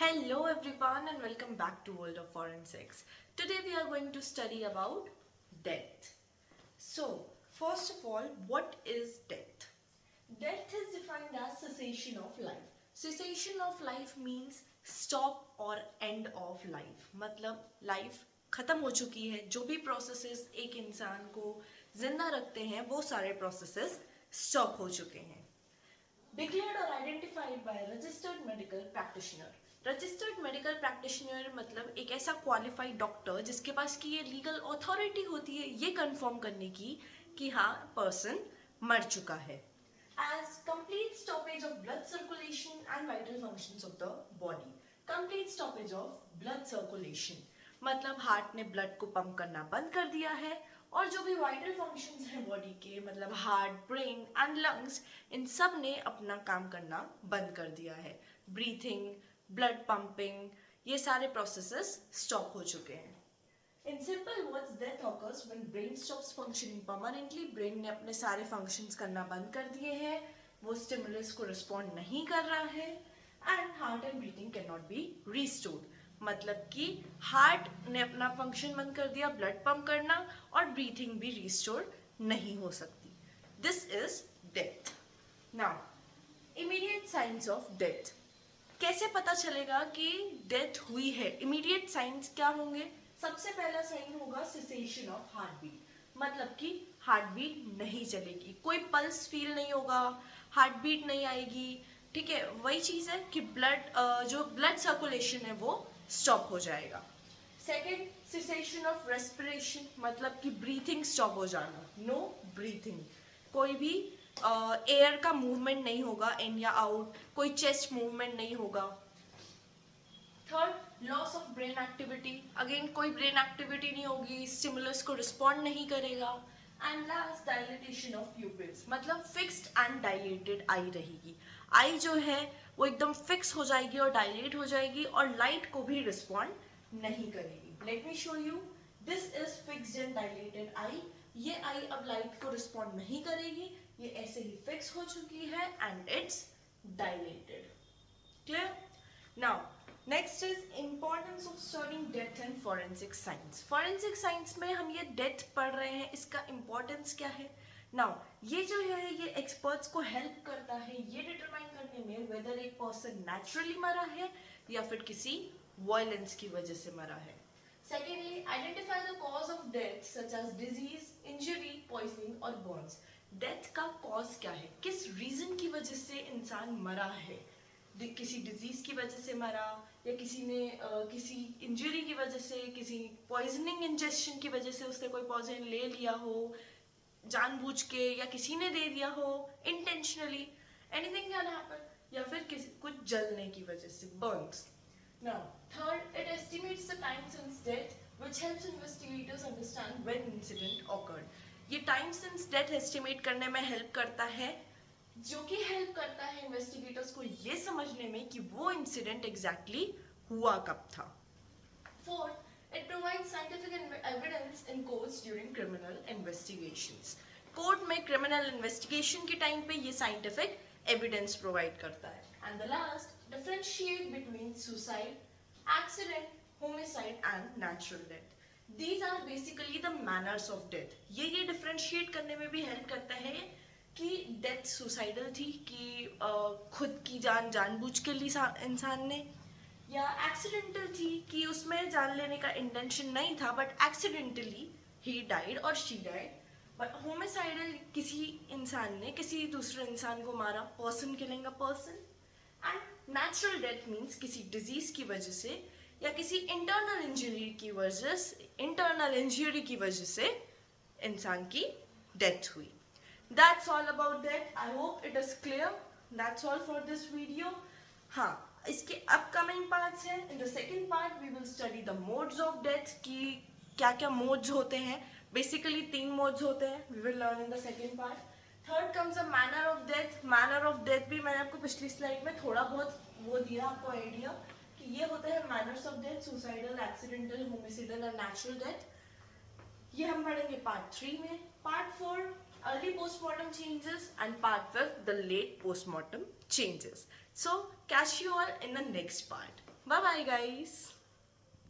Hello everyone and welcome back to World of Forensics. Today we are going to study about death. So, first of all, what is death? Death is defined as cessation of life. Cessation of life means stop or end of life. मतलब life खत्म हो चुकी है. जो भी processes एक इंसान को जिंदा रखते हैं वो सारे processes stop हो चुके हैं. Declared or identified by a registered medical practitioner. Registered medical practitioner मतलब एक ऐसा क्वालिफाइड डॉक्टर जिसके पास की ये लीगल अथॉरिटी होती है ये कंफर्म करने की कि हाँ पर्सन मर चुका है. As complete stoppage of blood circulation and vital functions of the body. Complete stoppage of blood circulation मतलब हार्ट ने ब्लड को पंप करना बंद कर दिया है और जो भी वाइटल फंक्शंस हैं बॉडी के मतलब heart, brain and lungs in सब ने अपना काम करना बंद कर दिया है. ब्रीथिंग, ब्लड पंपिंग, ये सारे प्रोसेसेस स्टॉप हो चुके हैं. In simple words death occurs when brain stops functioning permanently. Brain ने अपने सारे फंक्शंस करना बंद कर दिए हैं, वो स्टिमुलस को रिस्पॉन्ड नहीं कर रहा है and heart and breathing can not be restored. मतलब कि हार्ट ने अपना फंक्शन बंद कर दिया, ब्लड पंप करना और ब्रीथिंग भी रिस्टोर नहीं हो सकती. This is death. Now immediate science of death. कैसे पता चलेगा कि डेथ हुई है? इमीडिएट साइंस क्या होंगे? सबसे पहला साइन होगा सिसेशन ऑफ हार्ट बीट. मतलब कि हार्ट बीट नहीं चलेगी, कोई पल्स फील नहीं होगा, हार्ट बीट नहीं आएगी. ठीक है, वही चीज़ है कि जो ब्लड सर्कुलेशन है वो स्टॉप हो जाएगा. सेकेंड, सिसेशन ऑफ रेस्पिरेशन मतलब कि ब्रीथिंग स्टॉप हो जाना. नो ब्रीथिंग, कोई भी एयर का मूवमेंट नहीं होगा इन या आउट, कोई चेस्ट मूवमेंट नहीं होगा. Third, loss of brain activity. Again कोई ब्रेन एक्टिविटी नहीं होगी, स्टिमुलस को रिस्पॉन्ड नहीं करेगा. And last, dilatation of pupils मतलब फिक्स्ड एंड डायलेटेड आई रहेगी. आई जो है वो एकदम फिक्स हो जाएगी और डायलेट हो जाएगी और लाइट को भी रिस्पॉन्ड नहीं करेगी. Let me show you. This is fixed and dilated eye. ये आई अब लाइट को रिस्पॉन्ड नहीं करेगी, ये ऐसे ही फिक्स हो चुकी है and it's dilated. Clear? Now next is importance of studying death and forensic science. Forensic science में हम ये डेथ पढ़ रहे हैं, इसका इम्पोर्टेंस क्या है? नाउ ये जो है ये एक्सपर्ट्स को हेल्प करता है ये डिटरमाइन करने में वेदर एक पर्सन नेचुरली मरा है या फिर किसी वायलेंस की वजह से मरा है. Secondly, identify the cause of death such as disease, injury, poisoning और बर्न्स. डेथ का कॉज क्या है, किस रीजन की वजह से इंसान मरा है. किसी डिजीज की वजह से मरा या किसी ने किसी इंजरी की वजह से, किसी पॉइजनिंग इंजेक्शन की वजह से उसने कोई पॉइजन ले लिया हो जानबूझ के या किसी ने दे दिया हो इंटेंशनली, एनीथिंग कैन हैपन. या फिर किसी कुछ जलने की वजह से, Burns. Now third, it estimates the time since death which helps investigators understand when incident awkward. ये टाइम सिंस डेथ एस्टिमेट करने में हेल्प करता है, जो कि हेल्प करता है इन्वेस्टिगेटर्स को ये समझने में कि वो इंसिडेंट एग्जैक्टली हुआ कब था. Fourth, it provides scientific evidence in courts during criminal investigations. Court में क्रिमिनल इन्वेस्टिगेशन के टाइम पे ये साइंटिफिक एविडेंस प्रोवाइड करता है. And the last, differentiate between suicide, accident, homicide and natural death. These are basically the manners of death. ये differentiate करने में भी हेल्प करता है कि डेथ सुसाइडल थी कि खुद की जान जानबूझ के ली इंसान ने, या एक्सीडेंटल थी कि उसमें जान लेने का इंटेंशन नहीं था बट एक्सीडेंटली ही डाइड और शी डाइड. बट होमिसाइडल किसी इंसान ने किसी दूसरे इंसान को मारा, person killing a person. And natural death means किसी डिजीज की वजह से या किसी इंटरनल इंजरी की वजह से इंसान की डेथ हुई. That's all about that. I hope it is clear. That's all for this video. हाँ, इसके upcoming parts हैं. In the second part, we will study the modes of death कि क्या क्या modes होते हैं. Basically 3 modes होते हैं. We will learn in the second part. Third comes a manner of death. Manner of death भी मैंने आपको पिछली स्लाइड में थोड़ा बहुत वो दिया आपको आइडिया कि ये होते हैं manners of death, suicidal, accidental, homicidal and natural death. ये हम पढ़ेंगे पार्ट 3 में. Part 4 early postmortem changes and part 5 the late postmortem changes. So catch you all in the next part. Bye bye guys.